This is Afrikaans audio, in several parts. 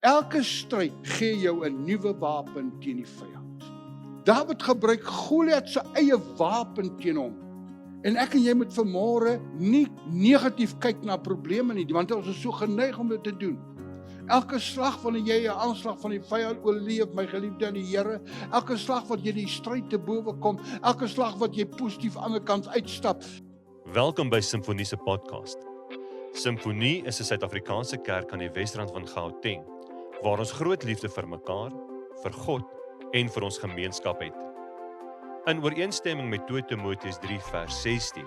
Elke stryd gee jou 'n nuwe wapen teen die vyand. Dawid gebruik Goliat se eie wapen teen hom. En ek en jy moet vanmôre nie negatief kyk na probleme nie, want ons is so geneig om dit te doen. Elke slag wanneer jy 'n aanslag van die vyand oorleef, my geliefde in die Here, elke slag wat jy die stryd te bowe kom, elke slag wat jy positief aan die ander kant uitstap. Welkom by Simfonie se podcast. Simfonie is 'n Suid-Afrikaanse kerk aan die Wesrand van Gauteng, waar ons groot liefde vir mekaar, vir God en vir ons gemeenskap het. In ooreenstemming met 2 Timoteus 3 vers 16,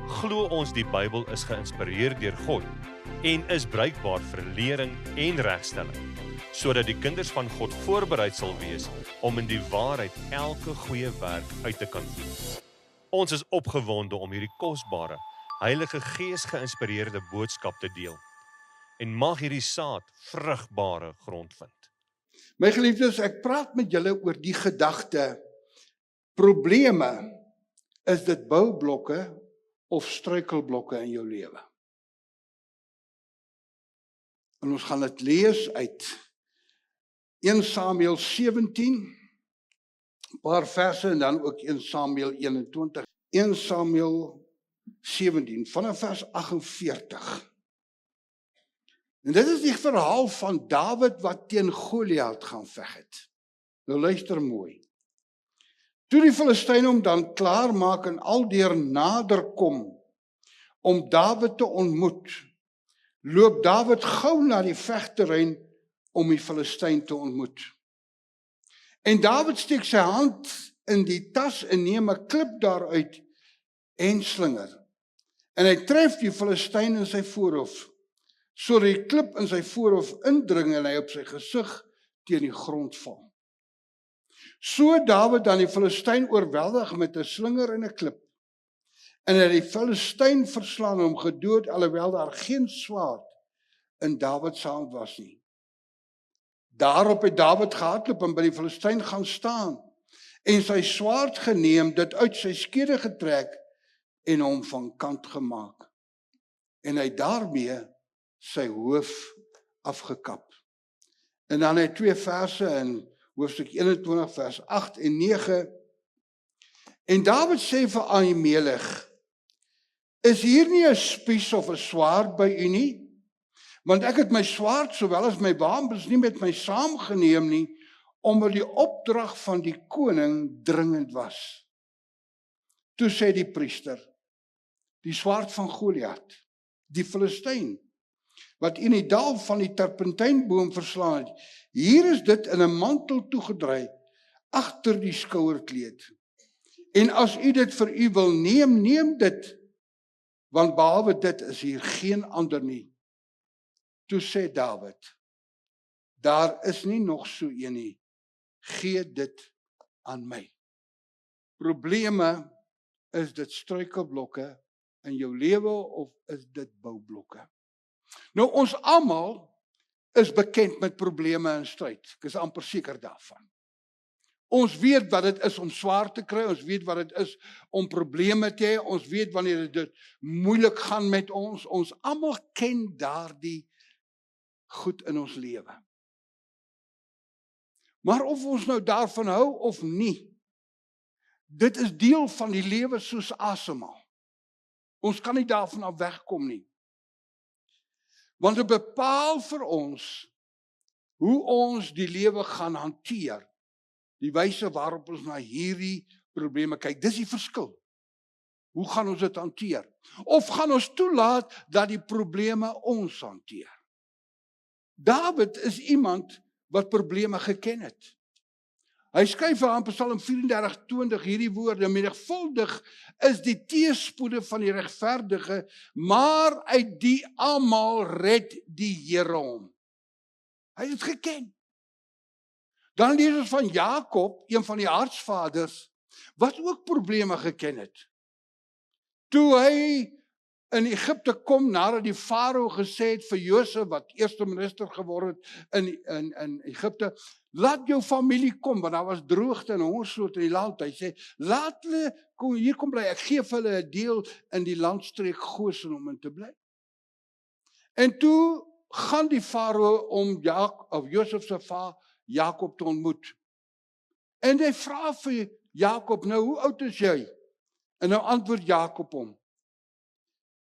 glo ons die Bybel is geïnspireer deur God en is bruikbaar vir lering en regstelling, sodat die kinders van God voorbereid sal wees om in die waarheid elke goeie werk uit te kan voer. Ons is opgewonde om hierdie kosbare, Heilige Gees geïnspireerde boodskap te deel en mag hierdie saad vrugbare grond vind. My geliefdes, ek praat met julle oor die gedagte, probleme, is dit boublokke of struikelblokke in jou lewe? En ons gaan dit lees uit 1 Samuel 17, 'n paar verse en dan ook 1 Samuel 21. 1 Samuel 17, vanaf vers 48. En dit is die verhaal van Dawid wat teen Goliat gaan veg het. Nou luister mooi. Toe die Filistyne hom dan klaar maak en aldeer nader kom om Dawid te ontmoet, loop Dawid gou na die vegterrein om die Filistyn te ontmoet. En Dawid steek sy hand in die tas en neem 'n klip daaruit en slinger. En hy tref die Filistyn in sy voorhoof, sodat die klip in sy voorhoof indring en hy op sy gesig teen die grond val. So Dawid dan die Filistyn oorweldig met 'n slinger en 'n klip. En hy het die Filistyn verslaan en hom gedood, alhoewel daar geen swaard in Dawid se hand was nie. Daarop het Dawid gehardloop en by die Filistyn gaan staan en sy swaard geneem, dit uit sy skede getrek en hom van kant gemaak. En hy daarmee sy hoof afgekap. En dan het 2 verse in hoofstuk 21 vers 8 en 9. En Dawid sê vir Ahimelech, is hier nie 'n spies of 'n swaard by u nie? Want ek het my swaard sowel as my wapens nie met my saamgeneem nie, omdat die opdrag van die koning dringend was. Toe sê die priester, die swaard van Goliat, die Filistyn, wat in die dal van die terpentynboom verslaan het, hier is dit in 'n mantel toegedraai, agter die skouerkleed. En as u dit vir u wil neem, neem dit, want behalwe dit is hier geen ander nie. Toe sê Dawid, daar is nie nog so een nie, gee dit aan my. Probleme, is dit struikelblokke in jou lewe of is dit boublokke? Nou ons almal is bekend met probleme en stryd. Ek is amper seker daarvan. Ons weet wat dit is om swaar te kry, ons weet wat dit is om probleme te hê, ons weet wanneer dit moeilik gaan met ons. Ons almal ken daardie goed in ons lewe. Maar of ons nou daarvan hou of nie, dit is deel van die lewe soos asemhaal. Ons kan nie daarvan af wegkom nie. Want dit bepaal vir ons hoe ons die lewe gaan hanteer. Die wyse waarop ons na hierdie probleme kyk, dis die verskil. Hoe gaan ons dit hanteer? Of gaan ons toelaat dat die probleme ons hanteer? Dawid is iemand wat probleme geken het. Hy skryf aan Psalm 34:20 hierdie woorde, menigvuldig is die teëspoede van die regverdige, maar uit die almal red die Here hom. Hy het dit geken. Dan lees ons van Jakob, een van die hartsvaders, wat ook probleme geken het. Toe hy in Egipte kom, nadat die farao gesê het vir Josef, wat eerste minister geword het in Egipte, laat jou familie kom, want daar was droogte en hongersnood in die land. Hy sê, laat hulle hier kom bly, ek gee vir hulle 'n deel in die landstreek Goshen om in te bly. En toe gaan die farao om Josef se va Jakob te ontmoet. En hy vra vir Jakob, nou hoe oud is jy? En nou antwoord Jakob hom,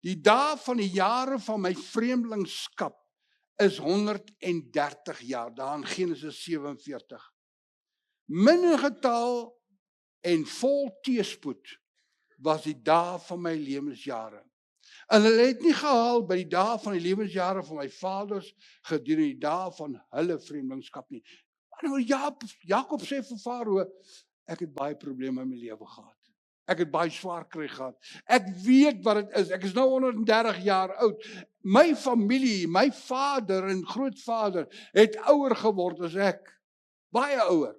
die dae van die jare van my vreemdelingskap is 130 jaar, daar in Genesis 47. Min in getal en vol teëspoed was die dae van my lewensjare. En hulle het nie gehaal by die dae van die lewensjare van my vaders gedurende die dae van hulle vreemdelingskap nie. Maar Jakob sê vir Farao, ek het baie probleme in my lewe gehad. Ek het baie swaar kry gehad. Ek weet wat dit is. Ek is nou 130 jaar oud. My familie, my vader en grootvader het ouer geword as ek. Baie ouer.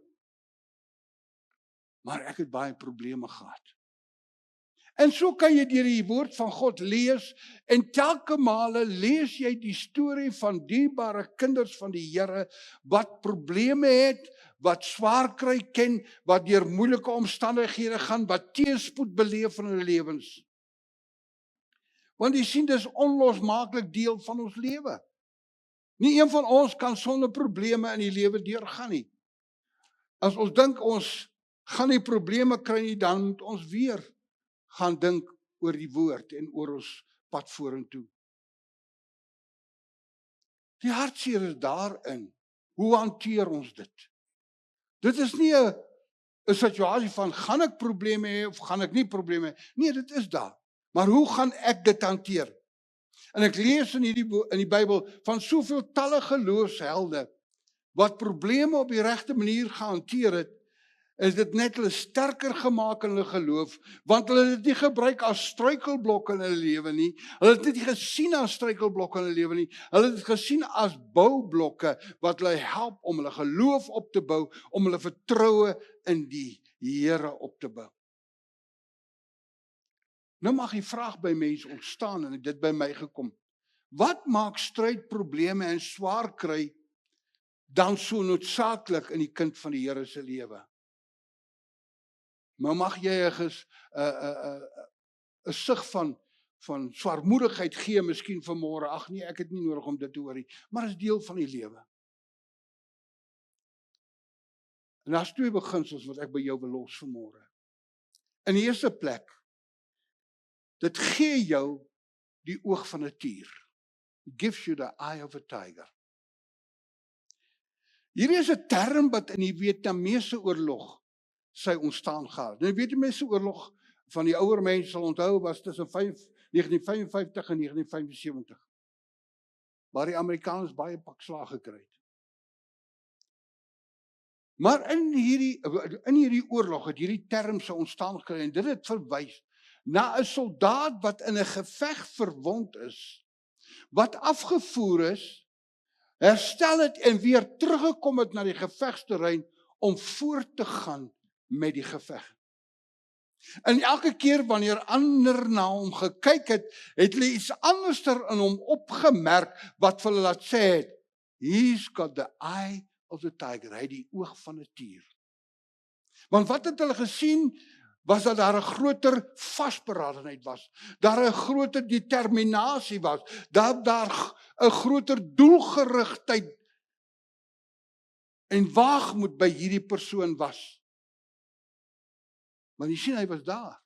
Maar ek het baie probleme gehad. En so kan jy deur die woord van God lees en telke male lees jy die storie van dierbare kinders van die Here wat probleme het, wat swaar kry ken, wat deur moeilike omstandighede gaan, wat teëspoed beleef in hulle lewens. Want jy sien, dis onlosmaaklik deel van ons lewe. Nie een van ons kan sonder probleme in die lewe deurgaan nie. As ons dink ons gaan nie probleme kry nie, dan moet ons weer gaan dink oor die woord en oor ons pad vorentoe. Die hartseer is daarin. Hoe hanteer ons dit? Dit is nie 'n situasie van gaan ek probleme hê of gaan ek nie probleme hê. Nee, dit is daar. Maar hoe gaan ek dit hanteer? En ek lees in die Bybel van soveel talle geloofshelde wat probleme op die regte manier gehanteer het, is dit net hulle sterker gemaak in hulle geloof, want hulle het dit nie gebruik as struikelblokke in hulle lewe nie. Hulle het dit nie gesien as struikelblokke in hulle lewe nie. Hulle het dit gesien as boublokke wat hulle help om hulle geloof op te bou, om hulle vertroue in die Here op te bou. Nou mag die vraag by mense ontstaan en dit by my gekom. Wat maak stryd, probleme en swaar kry dan so noodsaaklik in die kind van die Here se lewe? Maar mag jy 'n sig van swaarmoedigheid gee miskien vanmôre? Ag nee, ek het nie nodig om dit te hoor nie, maar dit is deel van die lewe. En daar's twee beginsels wat ek by jou wil los vanmôre. In die eerste plek, dit gee jou die oog van 'n tier. It gives you the eye of a tiger. Hierdie is 'n term wat in die Vietnamese oorlog sy ontstaan gehad. Nou weet jy, mense oorlog van die ouer mense sal onthou was tussen 1955 en 1975. Waar die Amerikaners baie pak slag gekry het. Maar in hierdie oorlog het hierdie term sy ontstaan gekry en dit het verwys na 'n soldaat wat in 'n geveg verwond is, wat afgevoer is, herstel het en weer teruggekom het na die gevegsterrein om voort te gaan met die geveg. En elke keer wanneer ander na hom gekyk het, het hulle iets anderster in hom opgemerk wat vir hulle laat sê het, he's got the eye of the tiger, hy het die oog van 'n tier. Want wat het hulle gesien, was dat daar 'n groter vasberadenheid was, daar 'n groter determinasie was, dat daar 'n groter doelgerigtheid en waagmoed by hierdie persoon was. Maar jy sien, hy was daar.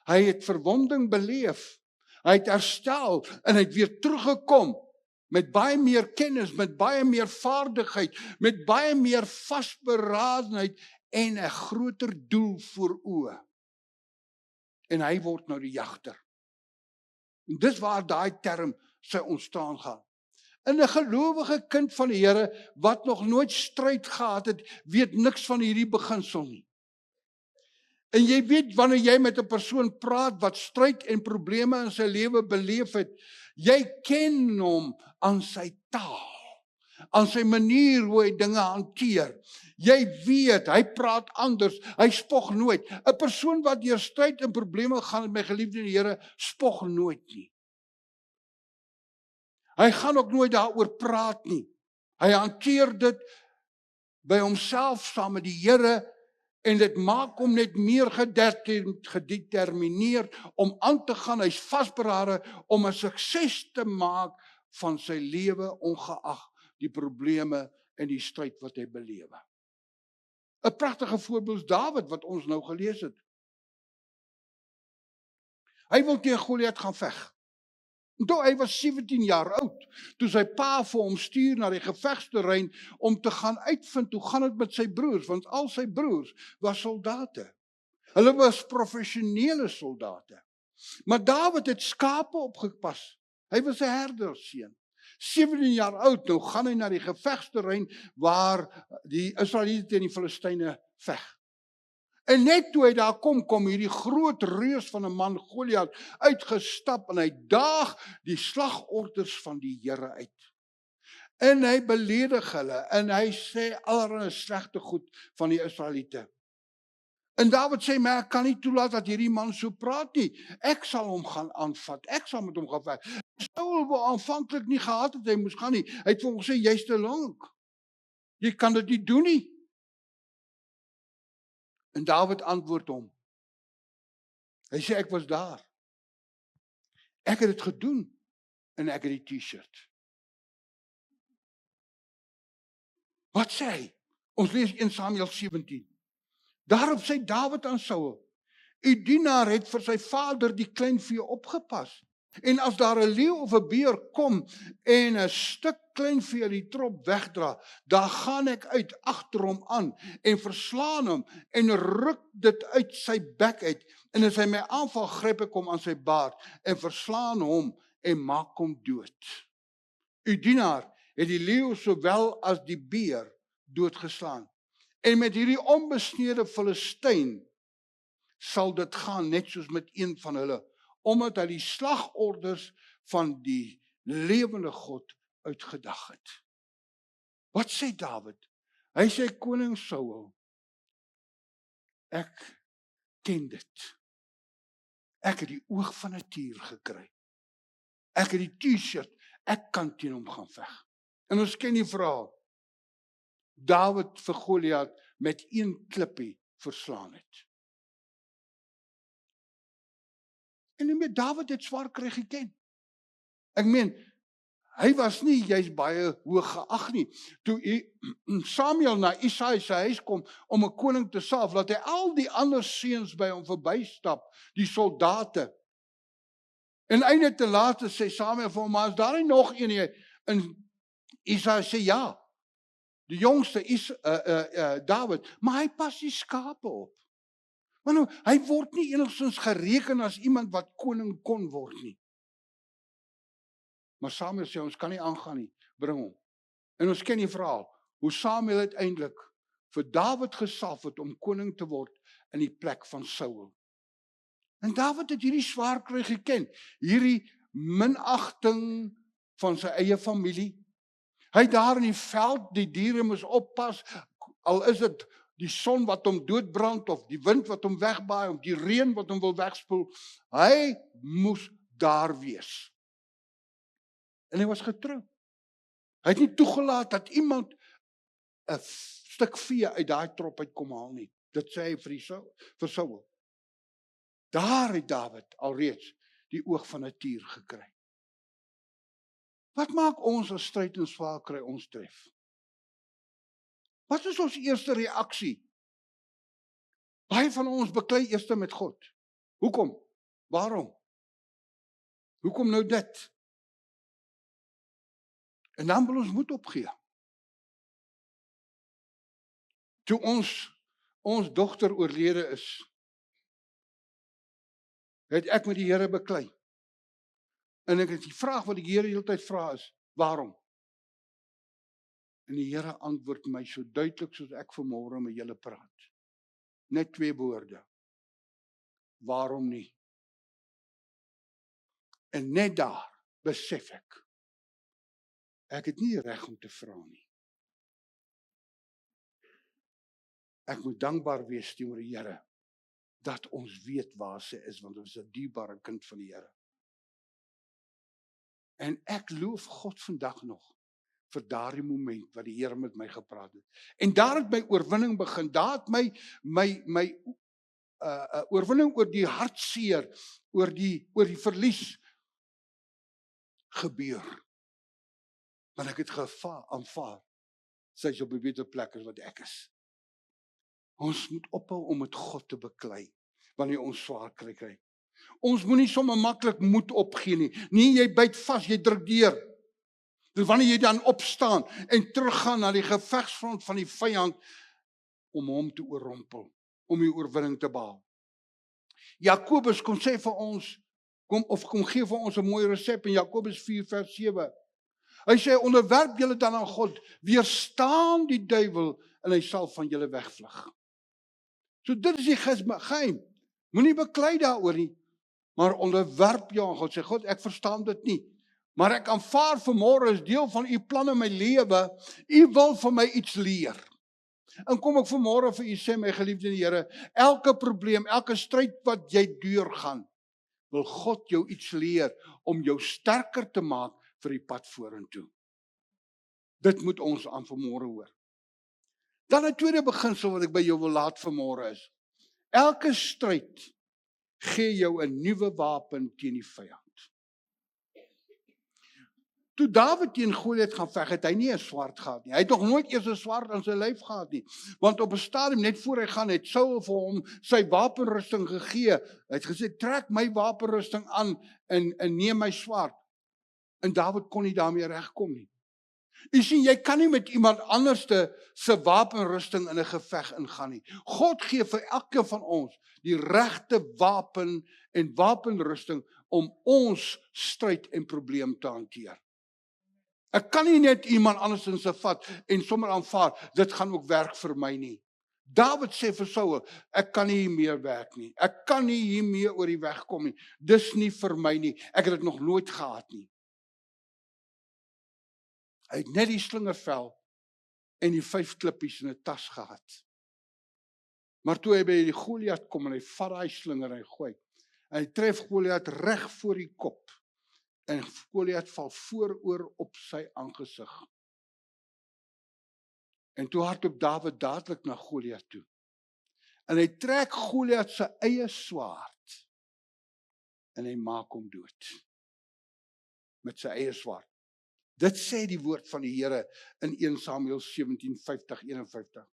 Hy het verwonding beleef, hy het herstel en hy het weer teruggekom met baie meer kennis, met baie meer vaardigheid, met baie meer vasberadenheid en 'n groter doel voor oë. En hy word nou die jagter. En dis waar daai term sy ontstaan gaan. En 'n gelowige kind van die Here wat nog nooit stryd gehad het, weet niks van hierdie beginsel nie. En jy weet, wanneer jy met 'n persoon praat wat stryd en probleme in sy lewe beleef het, jy ken hom aan sy taal, aan sy manier hoe hy dinge hanteer. Jy weet, hy praat anders, hy spog nooit. 'n Persoon wat deur stryd en probleme gaan, my geliefde in die Here, spog nooit nie. Hy gaan ook nooit daaroor praat nie. Hy hanteer dit by homself saam met die Here en dit maak hom net meer gedetermineerd om aan te gaan. Hy's vasberade om 'n sukses te maak van sy lewe ongeag die probleme en die stryd wat hy belewe. 'n Pragtige voorbeeld is Dawid wat ons nou gelees het. Hy wil teen Goliat gaan veg. En toe hy was 17 jaar oud, toe sy pa vir hom stuur na die gevegsterrein om te gaan uitvind hoe gaan dit met sy broers, want al sy broers was soldate. Hulle was professionele soldate. Maar Dawid het skape opgepas. Hy was 'n herderseun. 17 jaar oud, nou gaan hy na die gevegsterrein waar die Israeliete teen die Filistyne veg. En net toe hy daar kom hierdie groot reus van 'n man, Goliat, uitgestap en hy daag die slagorders van die Here uit. En hy beledig hulle en hy sê allerlei slegte goed van die Israeliete. En Dawid sê, maar ek kan nie toelaat dat hierdie man so praat nie. Ek sal hom gaan aanvat. Ek sal met hom gaan veg. Saul wou aanvanklik nie gehad het hy moes gaan nie. Hy het vir hom gesê, jy's te lank. Jy kan dit nie doen nie. En Dawid antwoord hom. Hy sê, ek was daar. Ek het dit gedoen en ek het die T-shirt. Wat sê hy? Ons lees 1 Samuel 17. Daarop sê Dawid aan Saul, u dienaar het vir sy vader die kleinvee opgepas. En as daar 'n leeu of 'n beer kom en 'n stuk kleinvee uit die trop wegdra, dan gaan ek uit agter hom aan en verslaan hom en ruk dit uit sy bek uit. En as hy my aanval, gryp ek hom aan sy baard en verslaan hom en maak hom dood. U dienaar het die leeu sowel as die beer doodgeslaan. En met hierdie onbesnede Filistyn sal dit gaan net soos met een van hulle, omdat hy die slagorders van die lewende God uitgedag het. Wat sê Dawid? Hy sê, koning Saul, ek ken dit. Ek het die oog van 'n tier gekry. Ek het die T-shirt, ek kan teen hom gaan veg. En ons ken die verhaal. Dawid vir Goliat met een klippie verslaan het. En met Dawid het swaar kry geken. Ek meen, hy was nie juis baie hoog geag nie. Toe Samuel na Isaia se huis kom om 'n koning te salf, laat hy al die ander seuns by hom verbystap, die soldate. En einde te late sê Samuel vir hom, maar is daar nie nog een nie? En Isaia sê ja. Die jongste is Dawid, maar hy pas die skape op. Maar nou, hy word nie enigstens gereken as iemand wat koning kon word nie. Maar Samuel sê, ons kan nie aangaan nie, bring hom. En ons ken die verhaal, hoe Samuel uiteindelik vir Dawid gesalf het om koning te word in die plek van Saul. En Dawid het hierdie swaar kry geken, hierdie minagting van sy eie familie. Hy daar in die veld, die diere moes oppas, al is dit die son wat hom doodbrand, of die wind wat hom wegbaai, of die reën wat hom wil wegspoel, hy moes daar wees. En hy was getrou. Hy het nie toegelaat dat iemand 'n stuk vee uit daai trop uit kom haal nie. Dit sê hy vir Saul. Daar het Dawid alreeds die oog van 'n tier gekry. Wat maak ons as stryd en swaar kry ons tref? Wat is ons eerste reaksie? Baie van ons beklei eers met God. Hoekom? Waarom? Hoekom nou dit? En dan wil ons moed opgee. Toe ons dogter oorlede is, het ek met die Here beklei. En ek het die vraag wat die Here die hele tyd vra is, waarom? En die Here antwoord my so duidelik soos ek vanmôre met julle praat. Net 2 woorde. Waarom nie? En net daar besef ek het nie reg om te vra nie. Ek moet dankbaar wees teenoor die Here dat ons weet waar sy is, want ons is 'n dierbare kind van die Here. En ek loof God vandag nog vir daardie moment wat die Here met my gepraat het. En daar het my oorwinning begin. Daar het my oorwinning oor die hartseer, oor die verlies gebeur. Maar ek het aanvaar, sy is op 'n beter plek as wat ek is. Ons moet ophou om met God te beklei, wanneer ons swaar kry. Ons moenie sommer maklik moed opgee nie. Nee, jy byt vas, jy druk deur. Dus wanneer jy dan opstaan en teruggaan na die gevegsfront van die vyand, om hom te oorrompel, om die oorwinning te behaal. Jakobus kom sê vir ons, kom gee vir ons 'n mooi resep in Jakobus 4 vers 7. Hy sê, onderwerp julle dan aan God, weerstaan die duiwel en hy sal van julle wegvlug. So dit is die geheim. Moenie beklei daaroor nie, maar onderwerp jou aan God. Sê God, ek verstaan dit nie, maar ek aanvaar vanmôre as deel van u plan in my lewe. U wil vir my iets leer. En kom ek vanmôre vir u sê, my geliefde in die Here, elke probleem, elke stryd wat jy deurgaan, wil God jou iets leer om jou sterker te maak vir die pad vorentoe. Dit moet ons aan vanmôre hoor. Dan 'n tweede beginsel wat ek by jou wil laat vanmôre is, elke stryd gee jou 'n nuwe wapen teen die vyand. Toe Dawid teen Goliat gaan veg, het hy nie 'n swaard gehad nie. Hy het nog nooit eers 'n swaard aan sy lyf gehad nie. Want op 'n stadium net voor hy gaan, het Saul vir hom sy wapenrusting gegee. Hy het gesê, trek my wapenrusting aan en neem my swaard. En Dawid kon nie daarmee regkom nie. U sien, jy kan nie met iemand anderste se wapenrusting in 'n geveg ingaan nie. God gee vir elkeen van ons die regte wapen en wapenrusting om ons stryd en probleem te hanteer. Ek kan nie net iemand anders in se vat en sommer aanvaar, dit gaan ook werk vir my nie. Dawid sê vir Saul, ek kan nie hier meer werk nie. Ek kan nie hier meer oor die weg kom nie. Dis nie vir my nie. Ek het dit nog nooit gehad nie. Hy het net die slingervel en die 5 klippies in 'n tas gehad. Maar toe hy by die Goliat kom en hy vat daai slinger en hy gooi, en hy tref Goliat reg voor die kop. En Goliat val vooroor op sy aangesig. En toe hardloop Dawid dadelik na Goliat toe. En hy trek Goliat se eie swaard. En hy maak hom dood. Met sy eie swaard. Dit sê die woord van die Here in 1 Samuel 17:50-51.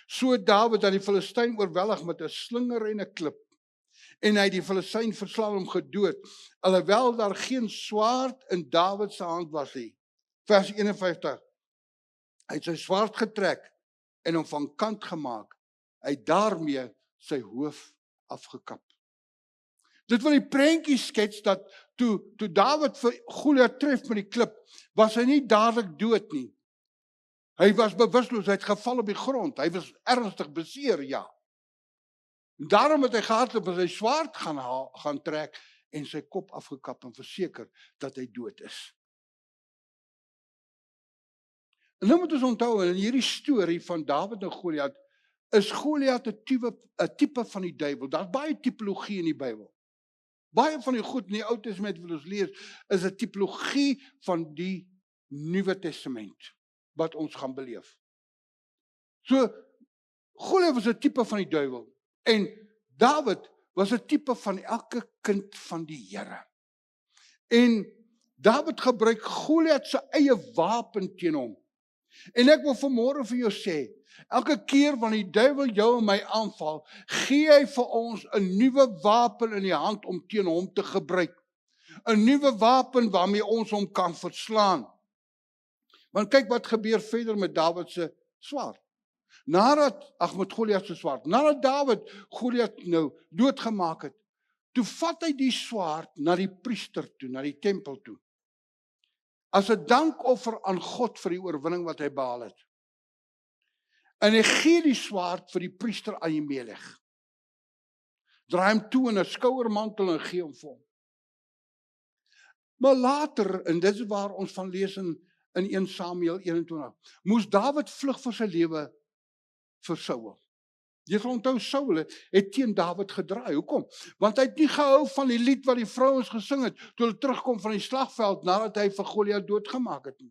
So Dawid aan die Filistyn oorweldig met 'n slinger en 'n klip. En hy het die Filistyn verslaan hom gedood, alhoewel daar geen swaard in Dawid se hand was nie. Vers 51. Hy het sy swaard getrek en hom van kant gemaak. Hy het daarmee sy hoof afgekap. Dit wil die prentjie skets dat toe Dawid vir Goliat tref met die klip, was hy nie dadelik dood nie. Hy was bewusteloos, hy het geval op die grond. Hy was ernstig beseer, ja. Daarom het hy gehardloop en sy swaard gaan trek en sy kop afgekap en verseker dat hy dood is. En nou moet ons onthou, in hierdie storie van Dawid en Goliat, is Goliat 'n tipe van die duiwel. Daar's baie tipologie in die Bybel. Baie van die goed in die Ou Testament wat ons lees, is 'n tipologie van die Nuwe Testament, wat ons gaan beleef. So, Goliat was 'n tipe van die duiwel. En Dawid was 'n tipe van elke kind van die Here. En Dawid gebruik Goliat se eie wapen teen hom. En ek wil vanmôre vir jou sê, elke keer wanneer die duiwel jou en my aanval, gee hy vir ons 'n nuwe wapen in die hand om teen hom te gebruik. 'n Nuwe wapen waarmee ons hom kan verslaan. Want kyk wat gebeur verder met Dawid se swaard. Met Goliat se swaard. Nadat Dawid Goliat nou doodgemaak het, toe vat hy die swaard na die priester toe, na die tempel toe. As 'n dankoffer aan God vir die oorwinning wat hy behaal het. En hy gee die swaard vir die priester Ahimelech. Draai hom toe in 'n skouermantel en gee hom vir hom. Maar later, en dit is waar ons van lees in 1 Samuel 21, moes Dawid vlug vir sy lewe vir Saul. Jy sal onthou, Saul het teen Dawid gedraai. Hoekom? Want hy het nie gehou van die lied wat die vrouens gesing het, toe hulle terugkom van die slagveld, nadat hy vir Goliat doodgemaak het.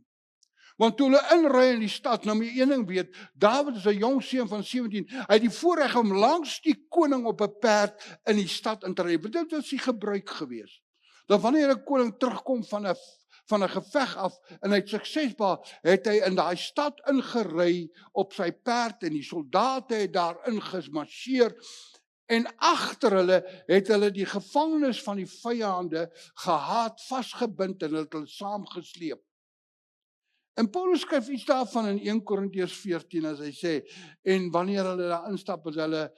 Want toe hulle inry in die stad, nou moet jy een ding weet, Dawid is 'n jong seun van 17, hy het die voorreg om langs die koning op 'n perd in die stad in te ry. Dit was die gebruik gewees. Dat wanneer 'n koning terugkom van van 'n geveg af en hy het suksesbaar, het hy in daai stad ingery op sy perd en die soldate het daar ingemarseer en agter hulle het die gevangenes van die vyande gehaat, vasgebind en hulle saamgesleep. En Paulus skryf iets daarvan in 1 Korintiërs 14 as hy sê, en wanneer hulle daar instap, het hulle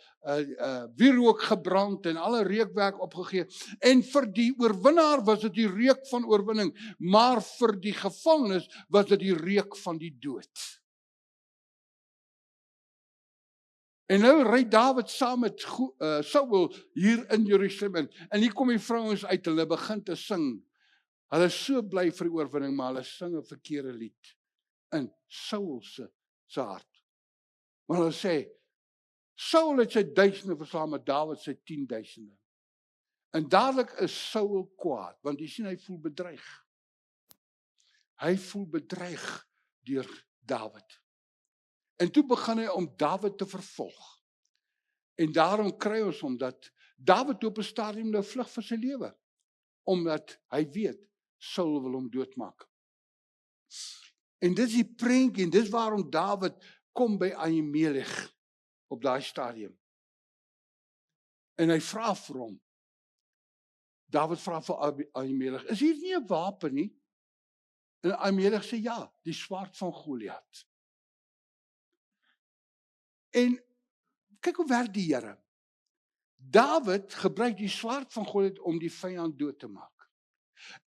wierook gebrand en alle reukwerk opgegee. En vir die oorwinnaar was dit die reuk van oorwinning, maar vir die gevangenes was dit die reuk van die dood. En nou ry Dawid saam met Saul hier in Jerusalem en hier kom die vrouens uit, hulle begin te sing. Hulle is so bly vir die oorwinning, maar hulle sing 'n verkeerde lied in Saul se hart. Want hulle sê, Saul het sy duisende verslaan, maar Dawid sy 10.000. En dadelik is Saul kwaad, want jy sien hy voel bedreig. Hy voel bedreig deur Dawid. En toe begin hy om Dawid te vervolg. En daarom kry ons omdat Dawid op 'n stadium nou vlug vir sy lewe, omdat hy weet Saul wil hom doodmaak. En dit is die prentjie en dis waarom Dawid kom by Ahimelech op daai stadium. En hy vra vir hom. Dawid vra vir Ahimelech, is hier nie 'n wapen nie? En Ahimelech sê ja, die swaard van Goliat. En kyk hoe werk die Here. Dawid gebruik die swaard van Goliat om die vyand dood te maak.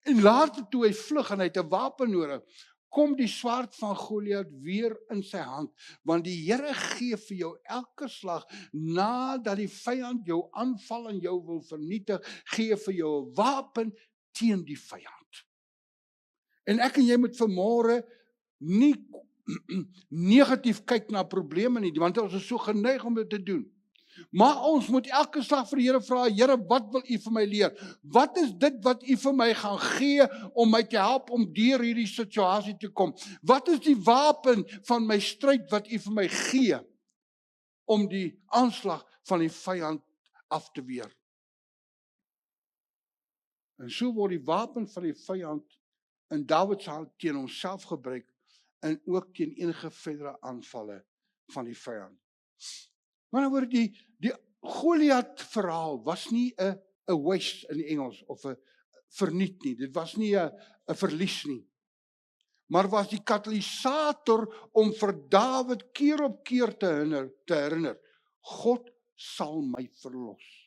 En later toe hy vlug en hy het 'n wapen nodig, kom die swaard van Goliat weer in sy hand, want die Here gee vir jou elke slag, nadat die vyand jou aanval en jou wil vernietig, gee vir jou 'n wapen teen die vyand. En ek en jy moet vanmôre nie negatief kyk na probleme nie, want ons is so geneig om dit te doen. Maar ons moet elke slag vir die Here vra, Here, wat wil U vir my leer? Wat is dit wat U vir my gaan gee om my te help om deur hierdie situasie te kom? Wat is die wapen van my stryd wat U vir my gee om die aanslag van die vyand af te weer? En so word die wapen van die vyand in Dawid se hand teen homself gebruik en ook teen enige verdere aanvalle van die vyand. Maar nou die Goliat verhaal was nie 'n waste in die Engels of 'n verniet nie. Dit was nie 'n verlies nie. Maar was die katalisator om vir Dawid keer op keer te herinner, God sal my verlos.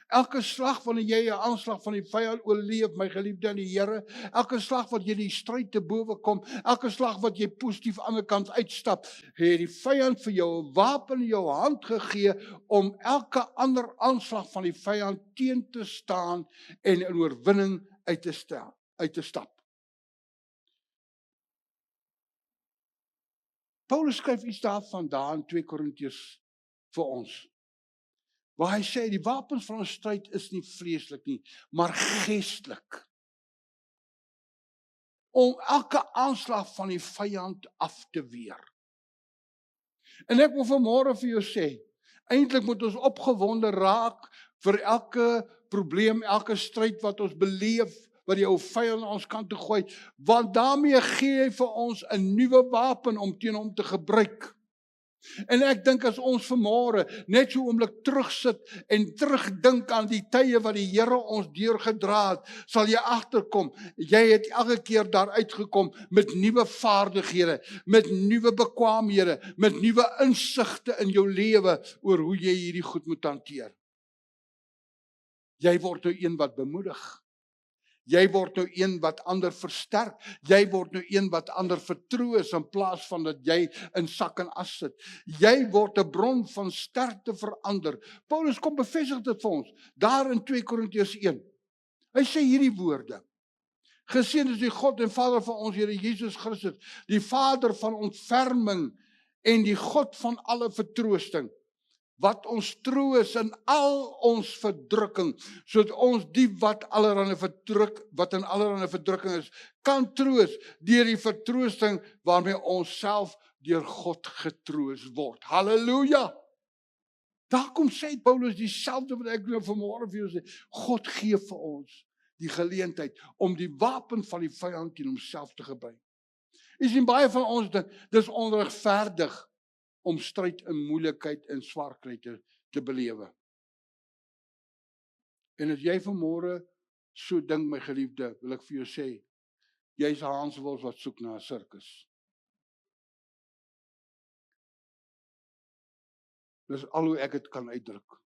Elke slag wanneer jy 'n aanslag van die vyand oorleef, my geliefde in die Here, elke slag wat jy die stryd te bowe kom, elke slag wat jy positief aan die ander kant uitstap, het die vyand vir jou 'n wapen in jou hand gegee om elke ander aanslag van die vyand teen te staan en in oorwinning uit te stap. Paulus skryf iets daarvan daar in 2 Korintiërs vir ons. Waar hy sê, die wapens van ons stryd is nie vleeslik nie, maar geestelik. Om elke aanslag van die vyand af te weer. En ek wil vanmôre vir jou sê, eintlik moet ons opgewonde raak vir elke probleem, elke stryd wat ons beleef, wat die ou vyand aan ons kant toe gooi, want daarmee gee hy vir ons 'n nuwe wapen om teen hom te gebruik. En ek dink as ons vanmôre net so 'n oomblik terugsit en terugdink aan die tye wat die Here ons deurgedra het, sal jy agterkom, jy het elke keer daar uitgekom met nuwe vaardighede, met nuwe bekwaamhede, met nuwe insigte in jou lewe oor hoe jy hierdie goed moet hanteer. Jy word nou een wat bemoedig. Jy word nou een wat ander versterk. Jy word nou een wat ander vertroos in plaas van dat jy in sak en as sit. Jy word 'n bron van sterkte vir ander. Paulus kom bevestig dit vir ons, daar in 2 Korintiërs 1. Hy sê hierdie woorde. Geseënd is die God en Vader van ons Here Jesus Christus, die Vader van ontferming en die God van alle vertroosting, wat ons troos in al ons verdrukking, sodat ons die wat in allerlei verdrukking is, kan troos deur die vertroosting waarmee ons self deur God getroos word. Halleluja! Daar kom sê Paulus dieselfde wat ek nou vanmôre vir jou sê. God gee vir ons die geleentheid om die wapen van die vyand teen homself te gebruik. Jy sien, baie van ons dink, dis onregverdig om stryd in moeilikheid en swaarkry te belewe. En as jy vanmôre so dink, my geliefde, wil ek vir jou sê, jy's 'n hanswils wat soek na 'n sirkus. Dis al hoe ek dit kan uitdruk.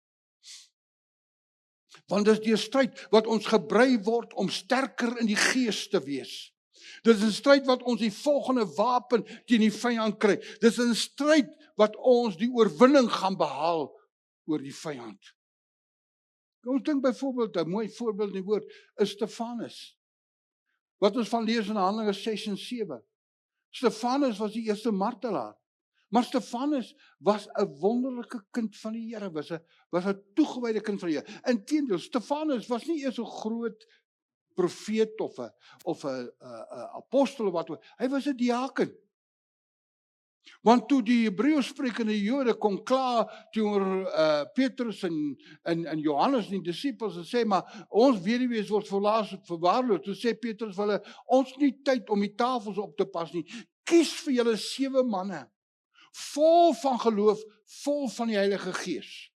Want dis die stryd wat ons gebrei word om sterker in die gees te wees. Dis 'n stryd wat ons die volgende wapen teen die vyand kry. Dis 'n stryd wat ons die oorwinning gaan behaal oor die vyand. Kom ons dink byvoorbeeld, 'n mooi voorbeeld in die woord is Stefanus. Wat ons van lees in Handelinge 6 en 7. Stefanus was die eerste martelaar. Maar Stefanus was 'n wonderlike kind van die Here, was 'n toegewyde kind van die Here. Inteendeel, Stefanus was nie eers 'n groot profeet of 'n apostel of wat ook. Hy was 'n diaken. Want toe die Hebreësprekende Jode kom kla teenoor Petrus en Johannes en die disippels en sê, maar ons weduwees word verwaarloos. Toe sê Petrus vir hulle, ons het nie tyd om die tafels op te pas nie. Kies vir julle 7 manne, vol van geloof, vol van die Heilige Gees,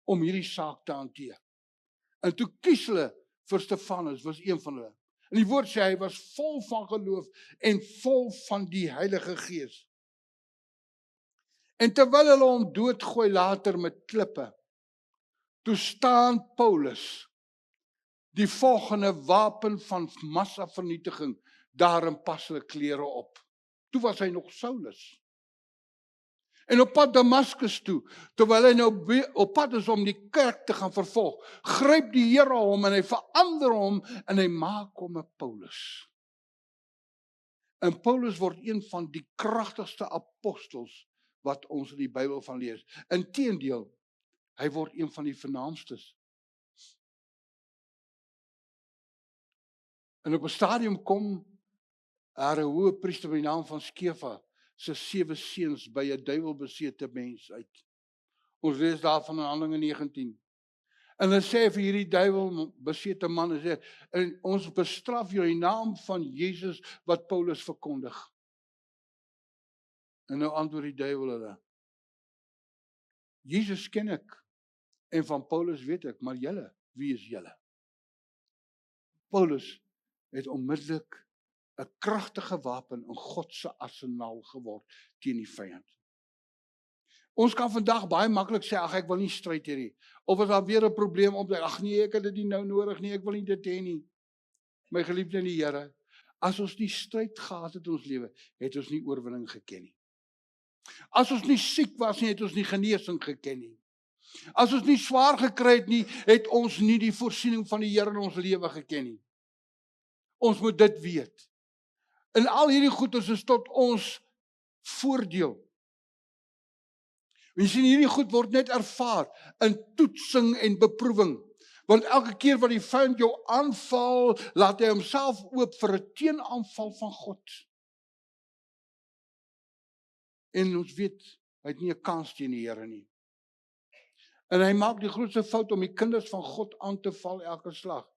om hierdie saak te hanteer. En toe kies hulle vir Stefanus, was een van hulle. En die woord sê, hy was vol van geloof en vol van die Heilige Gees. En terwyl hulle hom doodgooi later met klippe, toe staan Paulus, die volgende wapen van massavernietiging, daar in paslike klere op. Toe was hy nog Saulus. En op pad Damaskus toe, terwyl hy nou op pad is om die kerk te gaan vervolg, gryp die Here hom en hy verander hom en hy maak hom 'n Paulus. En Paulus word een van die kragtigste apostels wat ons in die Bybel van lees. Inteendeel, hy word een van die vernaamstes. En op 'n stadium kom daar 'n hoë priester by die naam van Skefa se 7 seuns by 'n duiwelbesete mens uit. Ons lees daarvan in Handelinge 19. En hulle sê vir hierdie duiwelbesete man, hulle sê, en ons bestraf jou in naam van Jesus wat Paulus verkondig. En nou antwoord die duiwel hulle, Jesus ken ek, en van Paulus weet ek, maar julle, wie is julle? Paulus het onmiddellik 'n kragtige wapen in God se arsenaal geword teen die vyand. Ons kan vandag baie maklik sê, ag ek wil nie stryd hê nie. Of as daar weer 'n probleem opdaag, ag nee, ek het dit nie nou nodig nie, ek wil nie dit hê nie. My geliefde in die Here, as ons nie stryd gehad het in ons lewe, het ons nie oorwinning geken nie. As ons nie siek was nie, het ons nie genesing geken nie. As ons nie swaar gekry het nie, het ons nie die voorsiening van die Here in ons lewe geken nie. Ons moet dit weet. En al hierdie goeders is tot ons voordeel. Jy sien, hierdie goed word net ervaar in toetsing en beproewing. Want elke keer wat die vyand jou aanval, laat hy homself oop vir 'n teenaanval van God. En ons weet, hy het nie 'n kans teen die Here nie. En hy maak die grootste fout om die kinders van God aan te val elke slag.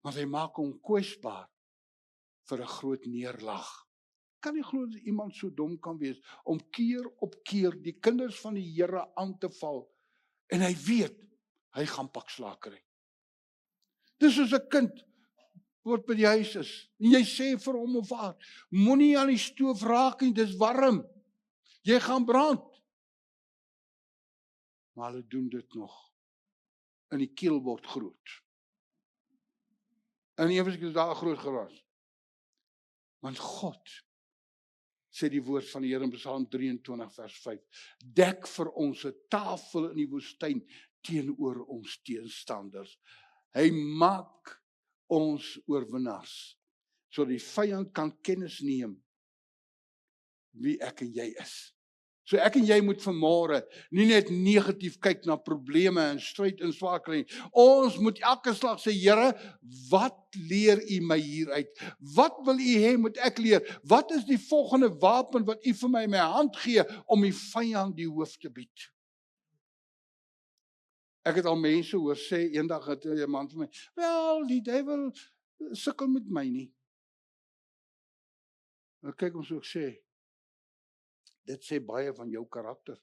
Want hy maak hom kwesbaar vir 'n groot neerlag. Kan nie glo dat iemand so dom kan wees om keer op keer die kinders van die Here aan te val en hy weet hy gaan pak slaag kry. Dis soos 'n kind wat by die huis is en jy sê vir hom of haar, moenie aan die stoof raak nie, dis warm. Jy gaan brand. Maar hulle doen dit nog. En die keel word groot. En ewes is daar groot geraas. Want God, sê die woord van die Here in Psalm 23 vers 5, dek vir ons 'n tafel in die woestyn teenoor ons teenstanders. Hy maak ons oorwinnaars, sodat die vyand kan kennis neem wie ek en jy is. So ek en jy moet vanmôre nie net negatief kyk na probleme en stryd en swaar kry nie. Ons moet elke slag sê, Here, wat leer U my hieruit? Wat wil U hê moet ek leer? Wat is die volgende wapen wat U vir my in my hand gee om die vyand die hoof te bied? Ek het al mense hoor sê, eendag het 'n man vir my, wel, die duiwel sukkel met my nie. Nou kyk ons ook sê, dit sê baie van jou karakter.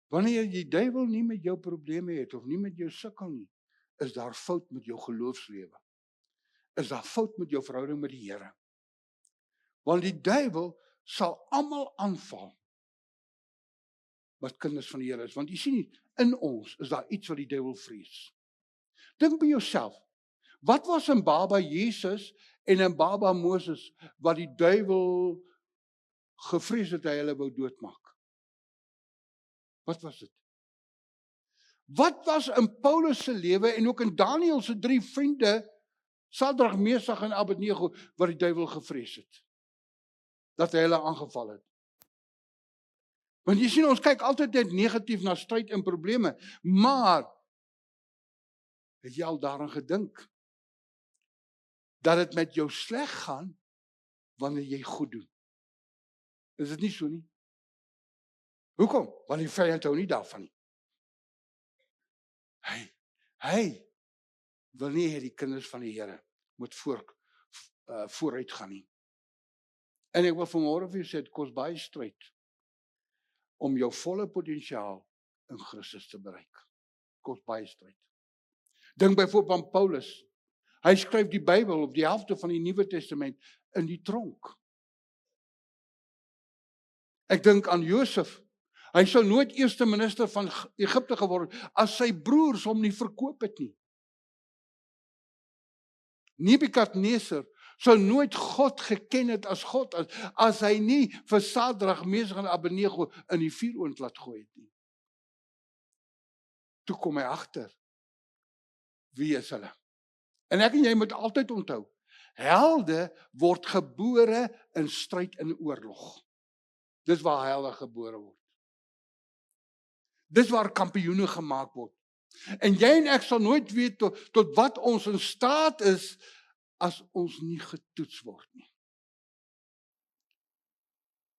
Wanneer die duiwel nie met jou probleme het, of nie met jou sukkel nie, is daar fout met jou geloofslewe. Is daar fout met jou verhouding met die Here. Want die duiwel sal almal aanval wat kinders van die Here is. Want jy sien nie, in ons is daar iets wat die duiwel vrees. Dink by jouself, wat was in baba Jesus en in baba Moses wat die duiwel gevrees het hy hulle wou doodmaak? Wat was dit? Wat was in Paulus se lewe en ook in Daniël se 3 vriende, Sadrag, Mesach en Abednego, wat die duiwel gevrees het? Dat hy hulle aangeval het. Want jy sien, ons kyk altyd net negatief na stryd en probleme, maar het jy al daaraan gedink dat dit met jou sleg gaan wanneer jy goed doen? Is dit nie so nie? Hoekom? Want die vyand hou nie daarvan nie. Hy wil nie hê die kinders van die Here moet vooruit gaan nie. En ek wil vanmôre vir jou sê, dit kos baie stryd om jou volle potensiaal in Christus te bereik. Kos baie stryd. Dink byvoorbeeld aan Paulus. Hy skryf die Bybel op die helfte van die Nuwe Testament in die tronk. Ek dink aan Josef. Hy sou nooit eerste minister van Egipte geword het as sy broers hom nie verkoop het nie. Nebukadneser sou nooit God geken het as God as hy nie vir Sadrag, Mesach en Abednego in die vuuroond laat gooi het nie. Toe kom hy agter. Wie is hulle? En ek en jy moet altyd onthou, helde word gebore in stryd en oorlog. Dis waar helde gebore word. Dis waar kampioene gemaak word. En jy en ek sal nooit weet tot wat ons in staat is as ons nie getoets word nie.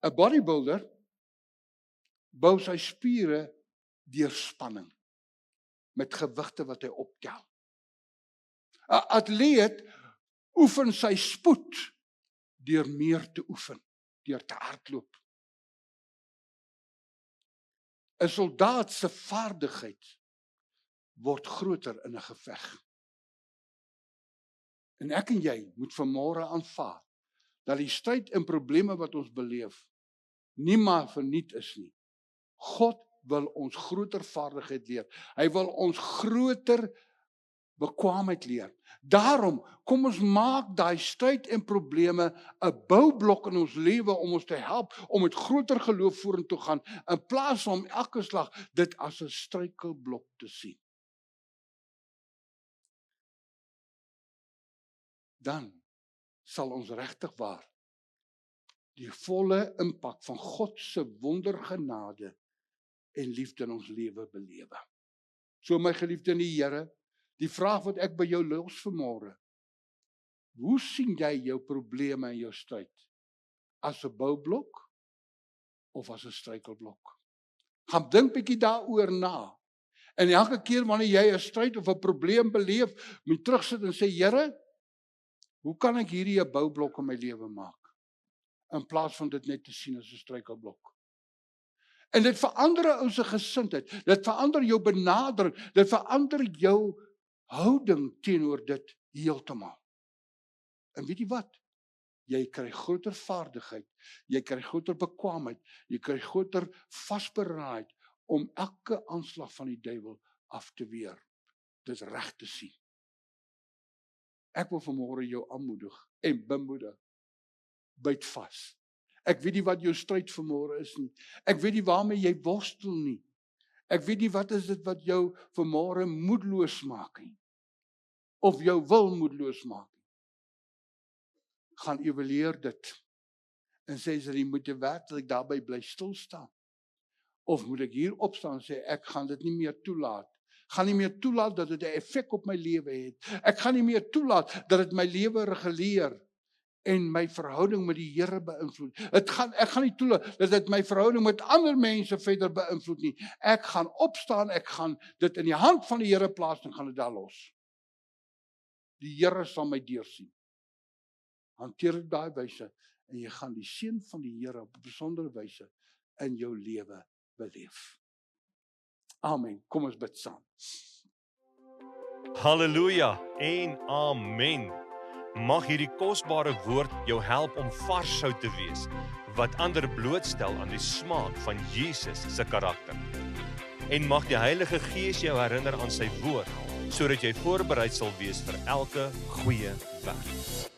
'n Bodybuilder bou sy spiere deur spanning met gewigte wat hy optel. 'n Atleet oefen sy spoed deur meer te oefen, deur te hardloop. 'n Soldaat se vaardigheid word groter in 'n geveg. En ek en jy moet vanmôre aanvaar dat die stryd en probleme wat ons beleef nie maar verniet is nie. God wil ons groter vaardigheid leer. Hy wil ons groter bekwaamheid leer. Daarom, kom ons maak daai stryd en probleme 'n boublok in ons lewe om ons te help om met groter geloof vorentoe gaan, in plaas van om elke slag dit as 'n struikelblok te sien. Dan sal ons regtig waar die volle impak van God se wondergenade en liefde in ons lewe belewe. So my geliefde in die Here, die vraag wat ek by jou los vanmôre, hoe sien jy jou probleme en jou stryd? As 'n boublok of as 'n struikelblok? Gaan dink bietjie daaroor na. En elke keer wanneer jy 'n stryd of 'n probleem beleef, moet terugsit en sê, Here, hoe kan ek hierdie 'n boublok in my lewe maak? In plaas van dit net te sien as 'n struikelblok. En dit verander 'n ou se gesindheid, dit verander jou benadering, dit verander jou houding teenoor dit heeltemal. En weet jy wat? Jy kry groter vaardigheid, jy kry groter bekwaamheid, jy kry groter vasberadenheid om elke aanslag van die duiwel af te weer. Dis reg te sien. Ek wil vanmôre jou aanmoedig en bemoedig. Byt vas. Ek weet nie wat jou stryd vanmôre is nie. Ek weet nie waarmee jy worstel nie. Ek weet nie wat is dit wat jou vanmôre moedeloos maak nie. Of jou wil moedeloos maak nie. Gaan evalueer dit. En sê jy moet werklik daarby bly stil staan. Of moet ek hier opstaan en sê ek gaan dit nie meer toelaat. Gaan nie meer toelaat dat dit 'n effek op my lewe het. Ek gaan nie meer toelaat dat dit my lewe reguleer. en my verhouding met die Here beïnvloed. Ek gaan nie toelaat dat dit my verhouding met ander mense verder beïnvloed nie. Ek gaan opstaan, ek gaan dit in die hand van die Here plaas en gaan dit daar los. Die Here sal my deursien. Hanteer dit daai wyse en jy gaan die seën van die Here op 'n besondere wyse in jou lewe beleef. Amen. Kom ons bid saam. Halleluja en amen. Mag hierdie kosbare woord jou help om vars sout te wees, wat ander blootstel aan die smaak van Jesus se karakter. En mag die Heilige Gees jou herinner aan sy woord, sodat jy voorbereid sal wees vir elke goeie werk.